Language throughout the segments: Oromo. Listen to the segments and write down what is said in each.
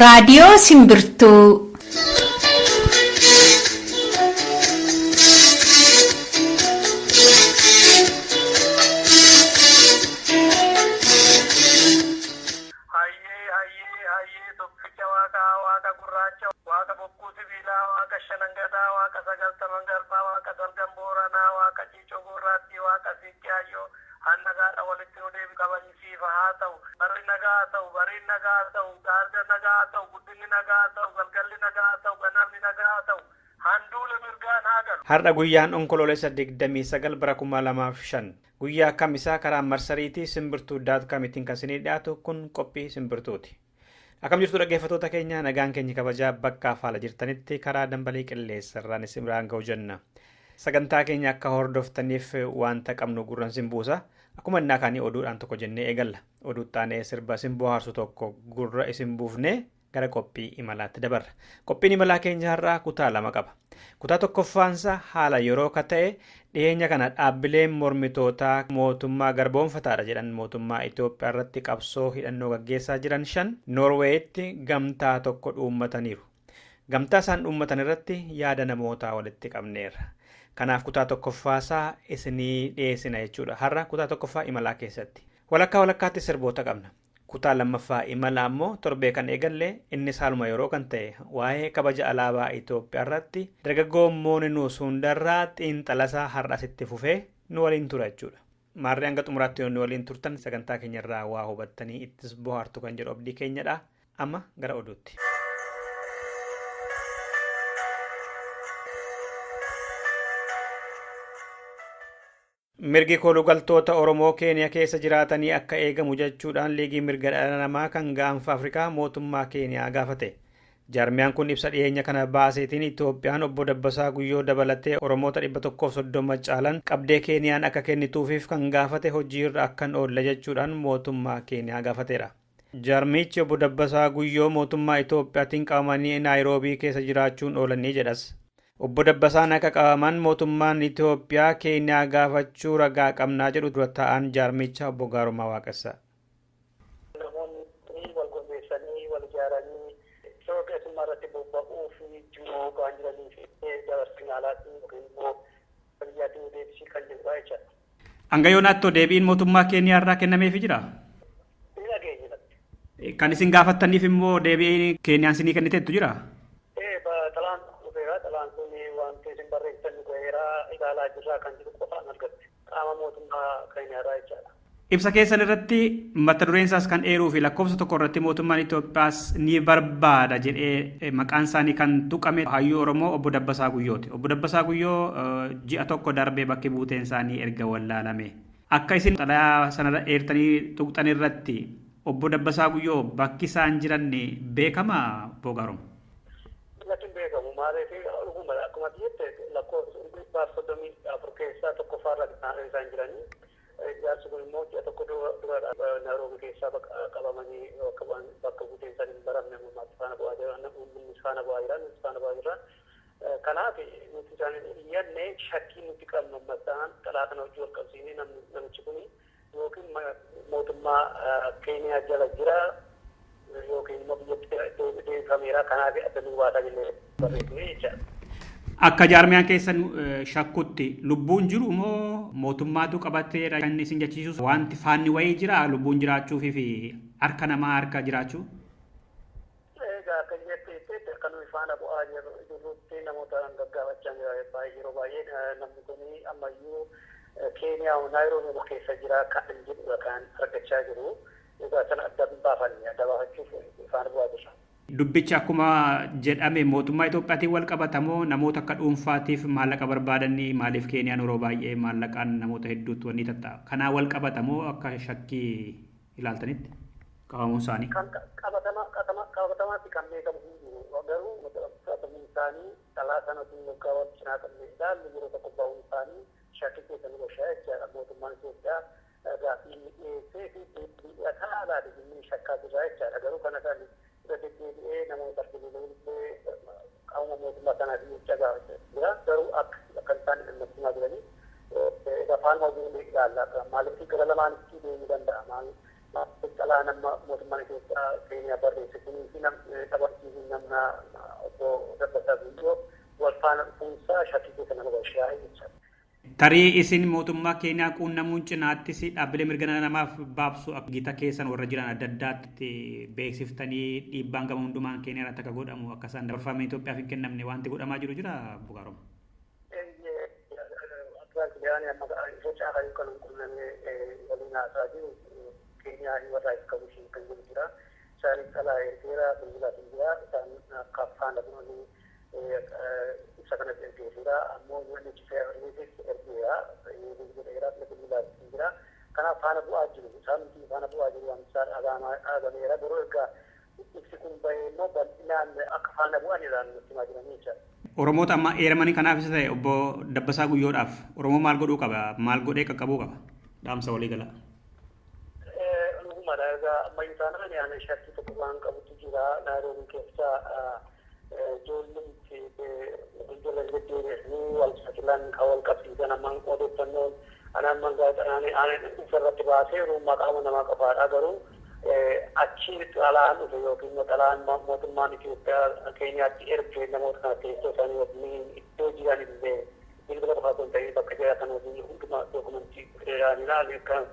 Raadiyoo Simbirtuu. Har'a guyyaan onkoloolessa 29 bara 2005 guyyaa kamisaa karaa marsariitii simbirtuu.com kan isinii dhiyaatu kun qophii simbirtuuti. Akkam jirtu dhaggeeffattoota keenya, nagaan keenya kabajaa bakka faala jirtanitti karaa dambalii qilleensarraan isin biraan ga'u jenna. Sagantaa keenya akka hordoftaniif wanta qabnu gurran simbuusa. Akkuma innaa kaanii oduudhaan tokko jennee eegalla. Oduu taanee sirba simboo haarsu tokko gurra isin buufnee gara qophii imalaatti dabarra. Qophiin imalaa keenya har'aa kutaa lama qaba. Kutaa tokkoffaansa haala yeroo ka ta'e dhiyeenya kana dhaabbileen mormitootaa mootummaa garboonfataadha jedhan mootummaa Itoophiyaa irratti qabsoo hidhannoo gaggeessaa jiran 5 Noorweeyitti gamtaa tokko dhuummataniiru. Gamtaa isaan dhuummatan irratti yaada namootaa walitti qabneerra. Kanaaf kutaa tokkoffaasaa isinii dhiyeessina jechuudha. Har'a kutaa tokkoffaa imalaa keessatti walakkaatti sirboota qabna. Kutaa lammaffaa imalaa immoo torbee kan eegalle innis haaluma yeroo kan ta'e waa'ee kabaja alaabaa Itoophiyaa irratti dargaggoon Mooninuu Sundarraa xiinxalasaa har'asitti fufee nu waliin tura jechuudha. Maarree hanga xumuraatti yoo nu waliin turtan sagantaa keenyarraa waa hubattanii ittis bohaartu kan jedhu abdii keenyadha. Amma gara oduutti. Mirgi kolugaltoota Oromoo Keeniyaa keessa jiraatanii akka eegamu jechuudhaan liigii mirga dhala namaa kan gaanfa Afrikaa mootummaa Keeniyaa gaafate. Jaarmiyaan kun ibsa dhiyeenya kana baaseetiin Itoophiyaan obbo Dabbasaa Guyyoo dabalatee Oromoota 130 caalan qabdee Keeniyaan akka kennituufiif kan gaafate hojiirra akkan oolle jechuudhaan mootummaa Keeniyaa gaafateera. Jaarmichi obbo Dabbasaa Guyyoo mootummaa Itoophiyaatiin qabamanii Naayiroobii keessa jiraachuun oolanii jedhas. Obbo Dabbasaan akka qabaman mootummaan Itoophiyaa Keeniyaa gaafachuu ragaa qabnaa jedhu dura taa'an jaarmicha obbo Gaarumaa Waaqessaa. Namoonni wal gorbeessanii wal ijaaranii sirna keessummaa irratti bobba'uu fi jiru kan jiranii fi dabarsin alaatiin yookiin immoo biyyaatiin deebisii kan jirudha jechuudha. Hanga yoonaatti deebiin mootummaa Keeniyaa irraa kennameefii jira? Kan isin gaafattaniif immoo deebiin Keeniyaan isinii kenniteettu jira? Ibsa keessan irratti mata dureen isaas kan eeruu fi lakkoofsa tokko irratti mootummaan Itoophiyaas ni barbaada jedhee maqaan isaanii kan tuqame hayyuu Oromoo obbo Dabbasaa Guyyooti. Obbo Dabbasaa Guyyoo ji'a tokko darbee bakki buuteen isaanii erga wallaalame. Akka isin xalayaa sanarra eertanii tuqxan irratti obbo Dabbasaa Guyyoo bakki isaan jiran beekamaa obbo Gaarumaa? Beekamu maaliif akkuma biyyaatti lakkoofsa 34 keessaa tokkoffaarra isaan jiranii. Jaarsi kun immoo ji'a tokko dura Naayiroobii keessaa qabamanii bakka buuteen isaanii hin baramne uummatni faana bu'aa jiran uummanni faana bu'aa jiran. Kanaaf nuti isaanii iyyannee shakkii nuti qabnu uummataan xalaa kana hojii wal qabsiisnee namichi kun yookiin mootummaa Keeniyaa jala jira yookiin immoo biyyatti deebifameera. Kanaaf adda nu baasaa jennee barreessine jechaadha. Akka jaarmiyaan keessan shakkutti lubbuun jiru moo mootummaatu qabateera kan isin jechiisus wanti faanni wayii jira lubbuun jiraachuufi fi harka namaa harka jiraachuu? Egaa akka jetteetti akka nuyi faana bu'aa jirrutti namoota gaggaafachaa jira yeroo baay'ee namni kun ammayyuu Keeniyaa Naayiroobii keessa jira kan jedhudha kan argachaa jiru. Egaa sana adda baafachuuf faana bu'aa jira. Dubbichi akkuma jedhame mootummaa Itoophiyaatiin wal qabatamoo namoota akka dhuunfaatiif maallaqa barbaadanii maaliif Keeniyaan yeroo baay'ee maallaqaan namoota hedduutti wanni tatta'a. Kanaa wal qabatamoo akka shakkii ilaaltanitti qabamuun isaanii? Qabatamaatti kan beekamu garuu qabamuun isaanii xalaa sanatti yookaan wal cinaa qabne ilaallu yeroo tokko ba'uun isaanii shakkii keessa nu gashaa jechaadha. Mootummaan Itoophiyaa gaaffii dhiyeessee fi deebi'ataa alaatiif shakkaa jira jechaadha. Garuu kana isaanii deddeebi'ee namoota arginu qaama mootummaa kanaaf jecha gaafachaa jira. Garuu akka isaan dhimma jiranii afaan hojii ilaallaa maaliif gara lamaanitti deemuu danda'a maaliif xalaan amma mootummaan Itoophiyaa Keeniyaa barreesse kunii fi taphachiisuu namna obbo Dabbasaa Guyyoo wal faana dhufuunsaa shakkii keessa nama galchaa jechuudha. Tarii isin mootummaa Keeniyaa quunnamuun cinaattis dhaabbilee mirga namaaf baabsu gita keessan warra jiran adda addaatti beeksiftanii dhiibbaan gama hundumaan Keeniyaa irratti akka godhamu akka isaan dabarfamee Itoophiyaaf hin kennamne wanti godhamaa jiru jira Bugaaroma. Yaani amma socha kan qunnamee waliin haasaa jiru Keeniyaa warraa itti qabu isheen kan jiru jira. Isaanis dhalaa ergeera bilbilaatiin jira isaan akka faana bunanii ibsa kanatti ergeessuudha ammoo wanni cifee argeetis ergeera bilbileera bilbilaatiin jira. Kanaaf faana bu'aa jiru isaan faana bu'aa jiru waan isaan agameera garuu egaa ibsi kun bahee immoo bal'inaan akka faana bu'anidhaan nutti himaa jiranii jechuudha. Oromoota amma eeramanii kanaafis ta'e obbo Dabbasaa Guyyoodhaaf Oromoo maal godhuu qaba? Maal godhee qaqqabuu qaba? Dhaamsa walii gala. Dhugumadha egaa ammayyu taanaan yaana shakkii tokko waan qabutu jira Naayiroobii keessa ijoolleen ijoolleen deddeebi'anii wal saaxilan kan wal qabsiisan ammaan odeeffannoon anaan mangaa'anii ofirratti baasee maqaa namaa qofaadha garuu achi xalaan dhufe yookiin xalaan mootummaan Itoophiyaa Keeniyaatti ergee namoota kana teessoo isaanii wajjin iddoo jiran illee bilbila qofaa osoo hin ta'in bakka jiraatan wajjin hundumaa dookumentii federaalii ilaalee kan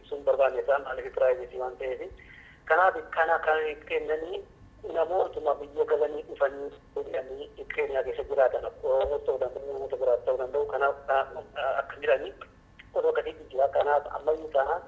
ibsuun barbaanne isaan maaliif piraayiveesii waan ta'eef kanaaf kana kan kennanii namootuma biyya galanii dhufanii jedhanii Keeniyaa keessa jiraatan Oromoo ta'uu danda'u namoota biraas ta'uu danda'u kanaaf akka jiranii osoo gadi jira kanaaf ammayyuu taanaan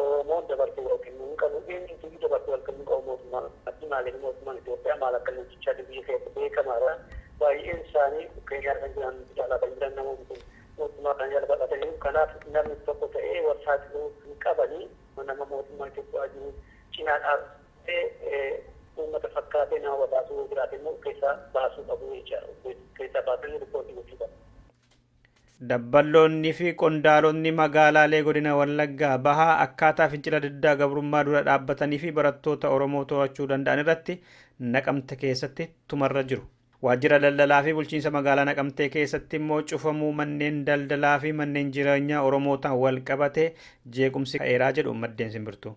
Oromoon dabarsee yookiin hin qabu eenyuutu dabarsee wal qabu qabu mootummaan addi maaliif mootummaan Itoophiyaa maal akka leenjichaa biyya keessa beekamaadha. Baay'een isaanii Keeniyaa kan jiran jaalaa kan jiran namoonni kun mootummaa kan jala baqatanii kanaaf namni tokko ta'ee wal saaxiluu hin qabanii nama mootummaa Itoophiyaa jiru cinaa dhaabbatee uummata fakkaatee nama baasuu jiraate immoo keessaa baasuu qabu jechuudha. Keessaa baasanii riippoortii gochuu qabu. Dabballoonni fi qondaalonni magaalaalee godina Wallaggaa bahaa akkaataa fincila diddaa gabrummaa dura dhaabbatanii fi barattoota Oromoo to'achuu danda'an irratti Naqamte keessatti tumarra jiru. Waajjira daldalaa fi bulchiinsa magaalaa Naqamtee keessatti immoo cufamuu manneen daldalaa fi manneen jireenyaa Oromootaan wal qabatee jeequmsi ka'eeraa jedhu maddeen simbirtuu.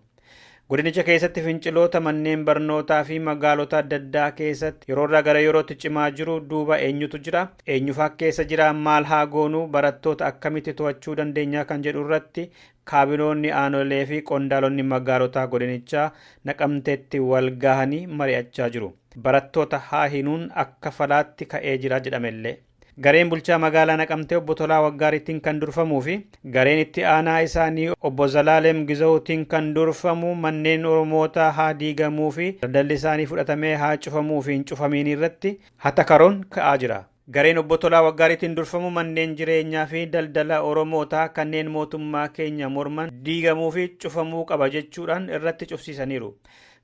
Godinicha keessatti finciloota manneen barnootaa fi magaalota adda addaa keessatti yeroorraa gara yerootti cimaa jiru duuba eenyutu jira? Eenyufaa keessa jira? Maal haa goonuu? Barattoota akkamitti to'achuu dandeenya kan jedhu irratti kaabinoonni aanolee fi qondaalonni magaalota godinichaa Naqamteetti wal gahanii mari'achaa jiru. Barattoota haa hinuun akka falaatti ka'ee jira jedhamellee. Gareen bulchaa magaalaa Naqamtee obbo Tolaa Waggaariitiin kan durfamuu fi gareen itti aanaa isaanii obbo Zalaalem Gizawuutiin kan durfamu manneen Oromootaa haa diigamuu fi daldalli isaanii fudhatamee haa cufamuu fi hin cufamiin irratti hatakaroon ka'aa jira. Gareen obbo Tolaa Waggaariitiin durfamu manneen jireenyaa fi daldala Oromootaa kanneen mootummaa keenya morman diigamuu fi cufamuu qaba jechuudhaan irratti cufsiisaniiru.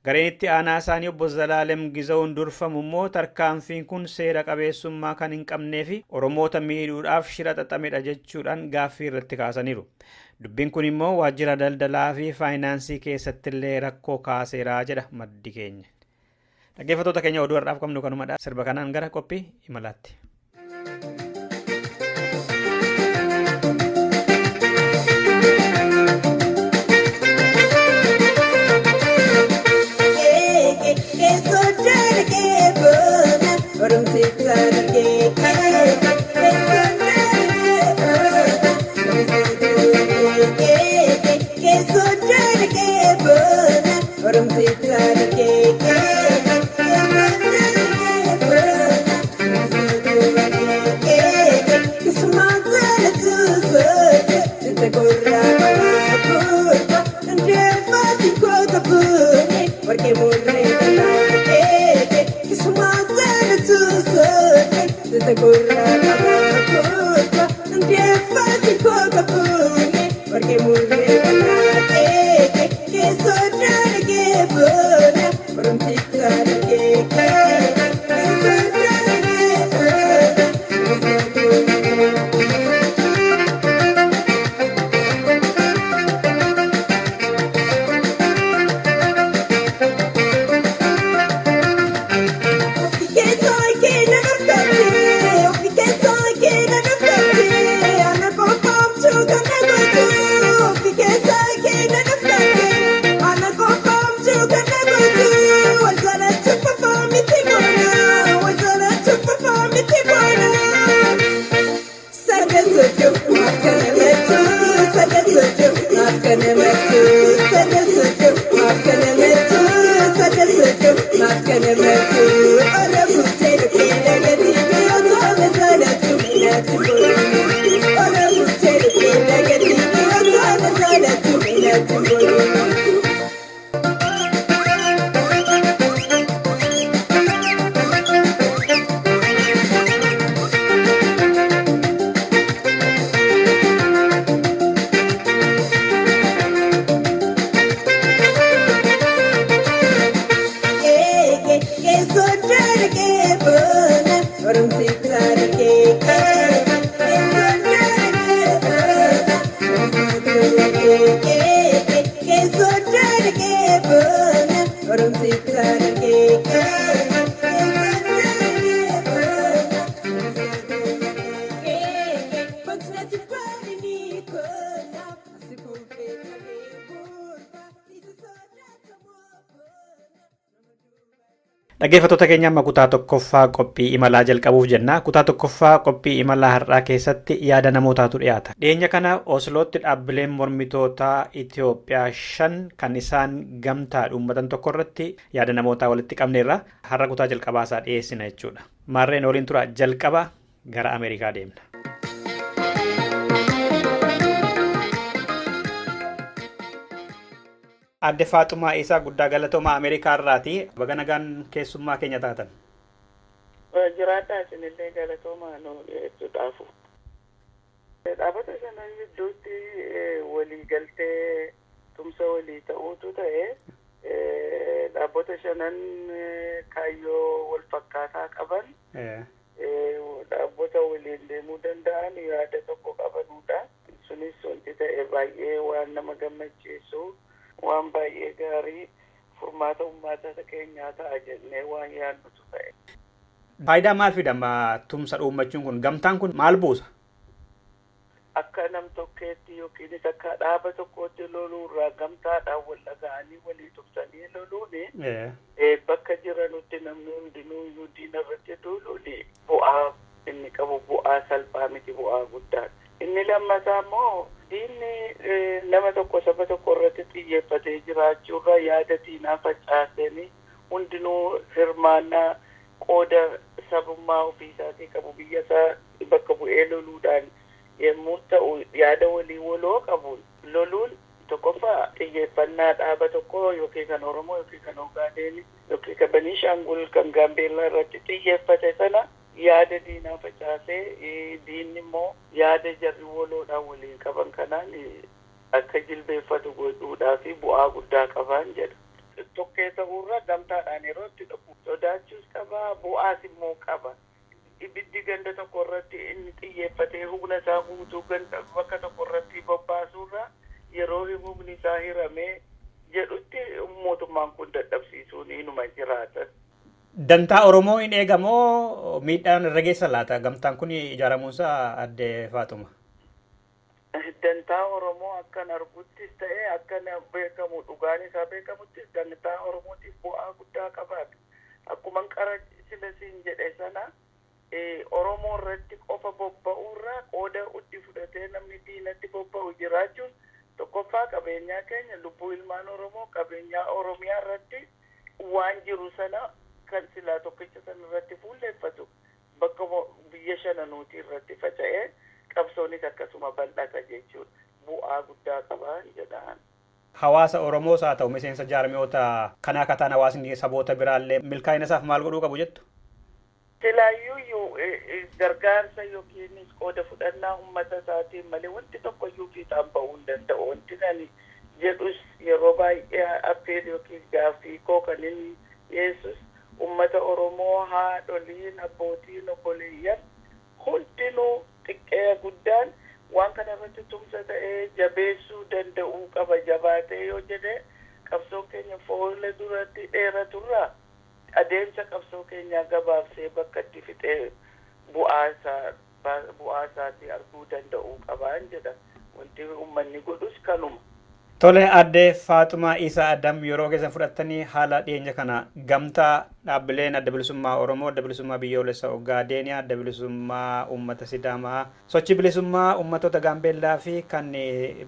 Gareen itti aanaa isaanii obbo Zalaalem Gizawuun durfamu immoo tarkaanfiin kun seera qabeessummaa kan hin qabnee fi Oromoota miidhuudhaaf shira xaxamedha jechuudhaan gaaffii irratti kaasaniiru. Dubbiin kun immoo waajjira daldalaa fi faayinaansii keessattillee rakkoo kaaseeraa jedha maddi keenya. Dhaggeeffattoota keenya oduu har'aaf qabnu kanumadha. Sirba kanaan gara qophii imalaatti. Dhaggeeffattoota keenya amma kutaa tokkoffaa qophii imalaa jalqabuuf jenna. Kutaa tokkoffaa qophii imalaa har'aa keessatti yaada namootaatu dhiyaata. Dhiyeenya kana Oslootti dhaabbileen mormitootaa Itoophiyaa 5 kan isaan gamtaadhaan uummatan tokko irratti yaada namootaa walitti qabneerra. Har'a kutaa jalqabaasaa dhiyeessina jechuudha. Maarreen waliin tura jalqaba gara Ameerikaa deemna. Adde Faaxumaa Isaa guddaa galatoomaa Ameerikaa irraati. Baga nagaan keessummaa keenya taatan. Jiraadhaa isinillee galatoomaa jechuudhaafu. Dhaabbata sana gidduutti walii galtee tumsa walii ta'uutu ta'e dhaabbata shanan kaayyoo wal fakkaataa qaban dhaabbata waliin deemuu danda'an yaada tokko qabanudha. Sunis wanti ta'e baay'ee waan nama gammachiisu. Waan baay'ee gaarii furmaata uummata keenyaa ta'a jennee waan yaadnutu ta'e. Faayidaa maal fida tumsa dhuunfachuun kun? Gamtaan kun maal buusa? Akka nam tokkeetti yookiinis akka dhaaba tokkootti loluurraa gamtaadhaan wal dhaga'anii walii tursanii loluun bakka jiranutti namni hundinuu iyyuu diina irratti loluun bu'aa inni qabu bu'aa salphaa miti, bu'aa guddaadha. Inni lammataa immoo diinni nama tokko saba tokko irratti xiyyeeffatee jiraachuurra yaada diinaa facaasanii hundinuu hirmaannaa qooda sabummaa ofiisaatii qabu biyya isaa bakka bu'ee loluudhaan yommuu ta'u yaada walii waloo qabuun loluun tokkoffaa xiyyeeffannaa dhaaba tokko yookiin kan Oromoo yookiin kan Ogaaden yookiin kan Beniishaangul kan Gaambeellaa irratti xiyyeeffate sana yaada diinaa facaasee diinni immoo yaada jarri waloodhaan waliin qaban kanaan akka jilbeeffatu godhuudhaa fi bu'aa guddaa qaban jedha. Tokkee ta'uurra gamtaadhaan yeroo itti dhabu sodaachuus qaba, bu'aas immoo qaba. Ibiddi ganda tokko irratti inni xiyyeeffatee humna isaa guutuu ganda bakka tokko irratti bobbaasuurra yeroo humni isaa hiramee jedhutti mootummaan kun dadhabsiisuun inuma jiraatan. Dantaa Oromoo hin eegamoo miidhaan irra geessa laata? Gamtaan kun ijaaramuunsaa Adde Faaxuma. Dantaa Oromoo akkan arguttis ta'e akkan beekamu dhugaan isaa beekamuttis dantaa Oromootiif bu'aa guddaa qabaata. Akkuma qara silasiin jedhe sana Oromoo irratti qofa bobba'uurraa qooda uddi fudhatee namni diinatti bobba'u jiraachuun tokkoffaa qabeenyaa keenya lubbuu ilmaan Oromoo qabeenyaa Oromiyaa irratti waan jiru sana kan silaa tokkicha sana irratti fuulleeffatu bakka biyya shananuutii irratti faca'ee qabsoonis akkasuma bal'ata jechuudha. Bu'aa guddaa qaban jedhaan. Hawaasa Oromoos haa ta'u miseensa jaarmiyoota kanaa kataan hawaasni saboota biraallee milkaa'ina isaaf maal godhuu qabu jettu? Silaayyuu gargaarsa yookiinis qooda fudhannaa uummata isaatiin malee wanti tokkoyyuu fiixaan ba'uu hin danda'u. Wanti ani jedhus yeroo baay'ee affeer yookiin gaaffii koo kan inni dhiyeessus uummata Oromoo haadholiin abbootiin obboleeyyan hundinuu xiqqee guddaan waan kana irratti tumsa ta'ee jabeessuu danda'uu qaba. Jabaatee yoo jedhe qabsoo keenya fuula duratti dheeraturraa adeemsa qabsoo keenyaa gabaabsee bakka itti fixee bu'aa isaatii arguu danda'uu qabaan jedha. Wanti uummanni godhus kanuma. Tole Adde Faaxumaa Isaa Adam yeroo keessan fudhattanii haala dhiyeenya kana gamtaa dhaabbileen adda bilisummaa Oromoo, adda bilisummaa biyyoolessa Ogaadeeniyaa, adda bilisummaa uummata Sidaamaa, sochii bilisummaa uummattoota Gaambeellaa fi kan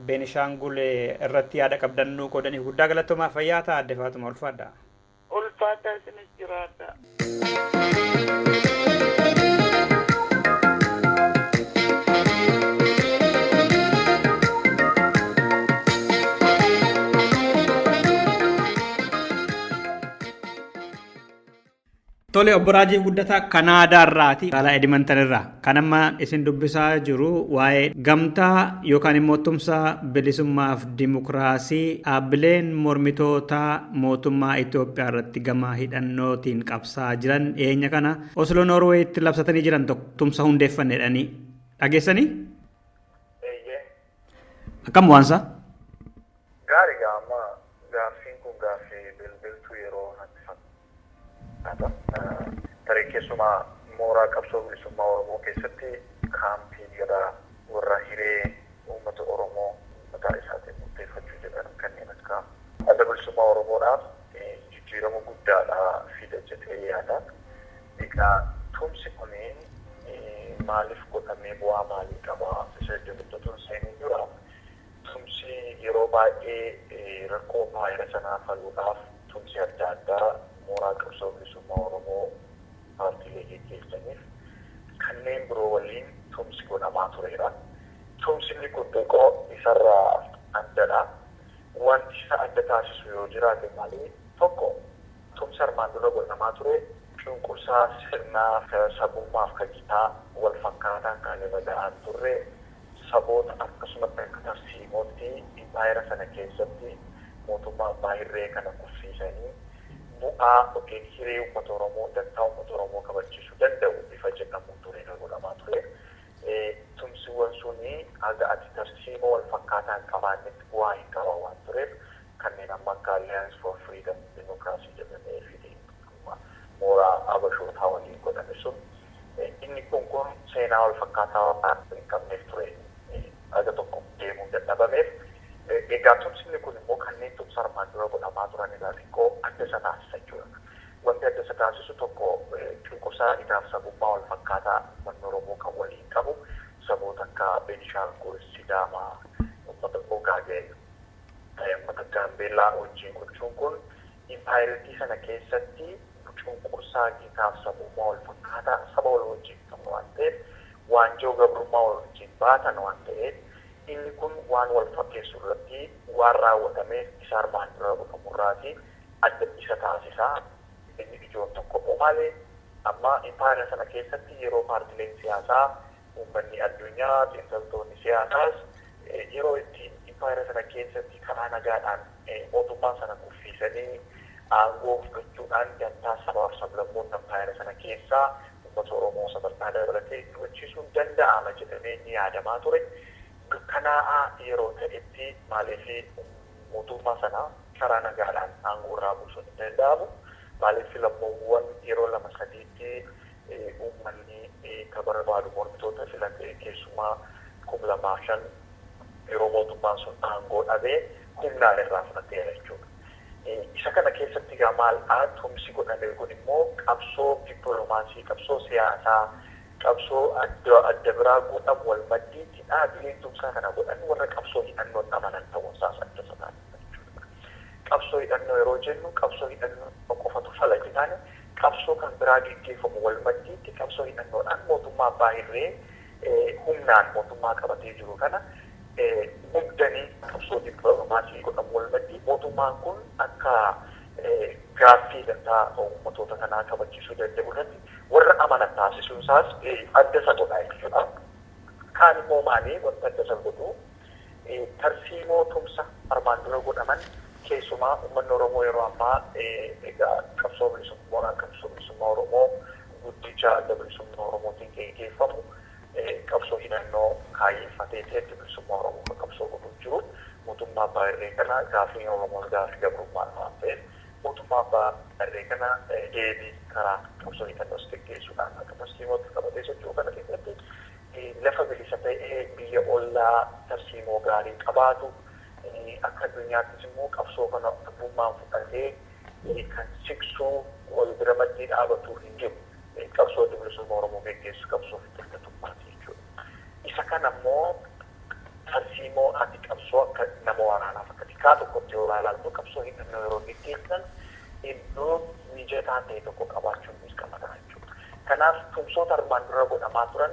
Beenishaangul irratti yaada qabdannuu qoodaniif guddaa galatoomaa fayyaa ta'a Adde Faaxumaa ulfaadha. Ulfaadhaa isinis jiraadha. Tole obbo Raajii Guddataa Kanaadaarraati Caalaa Edmontonirraa kan amma isin dubbisaa jiru waa'ee gamtaa yookaan immoo tumsa bilisummaaf dimokiraasii dhaabbileen mormitoota mootummaa Itoophiyaa irratti gama hidhannootiin qabsaa jiran dhiyeenya kana Oslo Norweetti labsatanii jiran tumsa hundeeffanneedhanii dhageessanii? Akkam waansa? Gaarii gaama gaaffiin kun gaaffii bilbiltuu yeroo natti tarii keessumaa mooraa qabsoo bilisummaa Oromoo keessatti kaampii gara warra hiree uummata Oromoo mataa isaatiin murteeffachuu jedhan kanneen akka adda bilisummaa Oromoodhaaf jijjiirama guddaadha fida jedhee yaada. Egaa tumsi kuni maaliif godhamee bu'aa maalii qaba isa jedhutu seenee jira. Tumsi yeroo baay'ee rakkoo baay'ee sanaa faluudhaaf tumsi adda addaa mooraa qabsoo bilisummaa Oromoo paartiilee gaggeessaniif kanneen biroo waliin tumsi godhamaa tureera. Tumsi kun xiqqoo isarraa addadha. Wanti isa adda taasisu yoo jiraate malee tokko tumsi armaan dura godhamaa ture cunqursaa sirnaa sabummaaf kajitaa wal fakkaataan kan irra ga'an turre saboota akkasumas akka tarsiimootti baay'ina sana keessatti mootummaa abbaa irree kana kursiisanii bu'aa yookiin hiree uummata Oromoo dantaa uummata Oromoo kabachiisuu danda'u bifa jedhamuun ture godhamaa ture. Tumsiiwwan suni haga ati tarsiimoo wal fakkaataan qabaannetti bu'aa hin qaban waan tureef kanneen amma akka Alliance for Freedom Democracy jedhamee fi mooraa Abashootaa waliin godhame sun inni kun seenaa wal fakkaataa waan hin qabneef ture. Ada tokko deemuu dadhabameef egaa tumsi kun immoo kanneen tumsa armaan dura godhamaa turan irraa xiqqoo adda isa taasisa jechuudha. Wanti adda isa taasisu tokko cunqursaa hidhaaf sabummaa wal fakkaataa uummanni Oromoo kan waliin qabu saboota akka Beenishaangul, Sidaamaa, uummata Ogaadeen, uummata Gaambeellaa wajjin gochuun kun impaayiritii sana keessatti cunqursaa hidhaaf sabummaa wal fakkaataa saba wal wajjin qabu waan ta'eef waanjoo gabrummaa wal wajjin baatan waan ta'eef inni kun waan wal fakkeessu irratti waan raawwatameef isa armaan dura godhamurraati adda isa taasisaa. Inni ijoon tokko malee amma impaayira sana keessatti yeroo paartileen siyaasaa uummanni addunyaa xiinxaltoonni siyaasaas yeroo ittiin impaayira sana keessatti karaa nagaadhaan mootummaa sana kuffiisanii aangoo fudhachuudhaan dantaa sabaaf sablammoota impaayira sana keessaa uummata Oromoo sadarkaa dabalatee gochisuun danda'ama jedhamee ni yaadamaa ture. Kanaa yeroo ta'etti maaliif mootummaa sana karaa nagaadhaan aangoo irraa buusuun hin danda'amu. Maaliif lammoowwan yeroo lama sadiitti uummanni kan barbaadu mormitoota filate keessumaa 2005 yeroo mootummaan sun aangoo dhabee humnaan irraa fudhateera jechuudha. Isa kana keessatti egaa maal tumsi godhame kun immoo qabsoo dippiloomaasii, qabsoo siyaasaa, qabsoo adda biraa godhamu wal maddiitti dhaabbileen tumsaa kana godhan warra qabsoo hidhannoo amanan ta'uun isaas adda isa taasisa jechuudha. Qabsoo hidhannoo yeroo jennu qabsoo hidhannoo qofatu fala jedhani qabsoo kan biraa gaggeeffamu wal maddiitti qabsoo hidhannoodhaan mootummaa abbaa irree humnaan mootummaa qabatee jiru kana mugdanii qabsoo dippiloomaasii godhamu wal maddii mootummaan kun akka gaaffii dantaa uummatoota kanaa kabachiisuu danda'u irratti warra amanan taasisuun isaas adda isa godhaa jechuudha. Kaan immoo maali wanta adda isa godhu tarsiimoo tumsa armaan dura godhaman keessumaa uummanni Oromoo yeroo ammaa egaa qabsoo bilisummaa Oromoo guddicha adda bilisummaa Oromootiin gaggeeffamu qabsoo hidhannoo kaayeffatee ta'etti bilisummaa Oromoo qabsoo godhuuf jiru mootummaa abbaa irree kana gaaffii Oromoo gaaffii gabrummaa waan ta'eef mootummaa abbaa irree kana deebii karaa qabsoo hidhannoos gaggeessuudhaan akka tarsiimootti qabatee socho'uu kana keessatti lafa bilisa ta'ee biyya ollaa tarsiimoo gaarii qabaatu akka addunyaattis immoo qabsoo kana abbummaan fudhatee kan siqsuu wal bira maddii dhaabatu hin jiru. Qabsoo bilisummaa Oromoo gaggeessu qabsoo fitattummaati jechuudha. Isa kana immoo tarsiimoo ati qabsoo akka nama waraanaaf akka tikaa tokkotti yoo ilaaltu qabsoo hidhannoo yeroo gaggeessan iddoo mijataa ta'e tokko qabaachuun dirqamadha jechuudha. Kanaaf tumsoota armaan dura godhamaa turan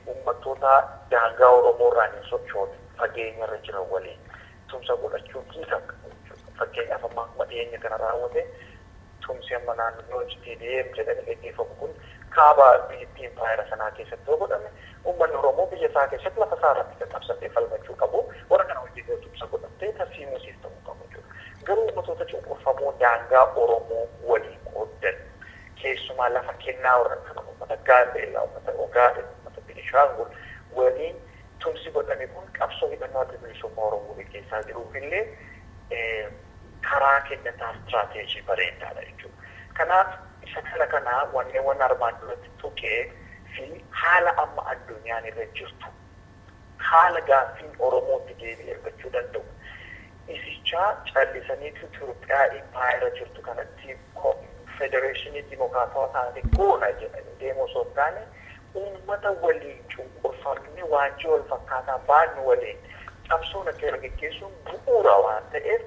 uummattoota daangaa Oromoo irraan hin sochoone fageenya irra jiran waliin tumsa godhachuun hiika jechuudha. Fakkeenyaaf amma dhiyeenya kana raawwate tumsi amma naannoo TDM jedhanii gaggeeffamu kun kaaba biyyattii impaayera sanaa keessatti yoo godhame uummanni Oromoo biyya isaa keessatti lafa isaa irratti qaqqabsatee falmachuu qabu. Warra kana hojii tumsa godhamtee tarsiimuu qabu jechuudha. Garuu uummattoota cunqurfamoo daangaa Oromoo waliin qooddan keessumaa lafa kennaa warra kana uummata Gaambeellaa, uummata Ogaaden, uummata Beenishaangul waliin tumsi godhame kun qabsoo hidhannoo adda bilisummaa Oromoo gaggeessaa jiruuf illee karaa kennataa istiraateejii bareedaadha jechuudha. Kanaaf isa kanaa wanneen armaan duratti tuqee fi haala amma addunyaan irra jirtu haala gaaffiin Oromootti deebi'ee argachuu danda'u. Isichaa callisaniitu Itoophiyaa impaayera jirtu kanatti federeeshinii dimokiraatawaa taate goona jedhanii deemuu osoo hin taane uummata waliin cunqurfamni waanjii wal fakkaataa baannu waliin qabsoo nageenya gaggeessuun bu'uura waan ta'eef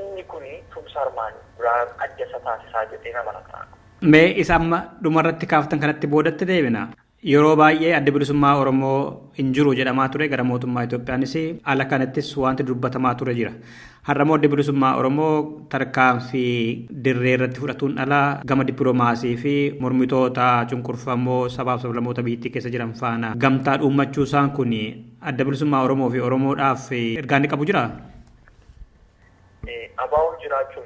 inni kuni tumsa armaan biraa adda isa taasisaa jedhee nama nagaa. Mee isa amma dhumarratti kaaftan kanatti boodatti deebina. Yeroo baay'ee adda bilisummaa Oromoo hin jiru jedhamaa ture gara mootummaa Itoophiyaanis ala kanattis wanti dubbatamaa ture jira. Har'amoo adda bilisummaa Oromoo tarkaanfii dirree irratti fudhatuun alaa gama dippiloomaasii fi mormitoota cunqurfamoo sabaaf sablammoota biyyattii keessa jiran faana gamtaa dhuummachuu isaan kun adda bilisummaa Oromoo fi Oromoodhaaf ergaa inni qabu jira? Abaawoon jiraachuu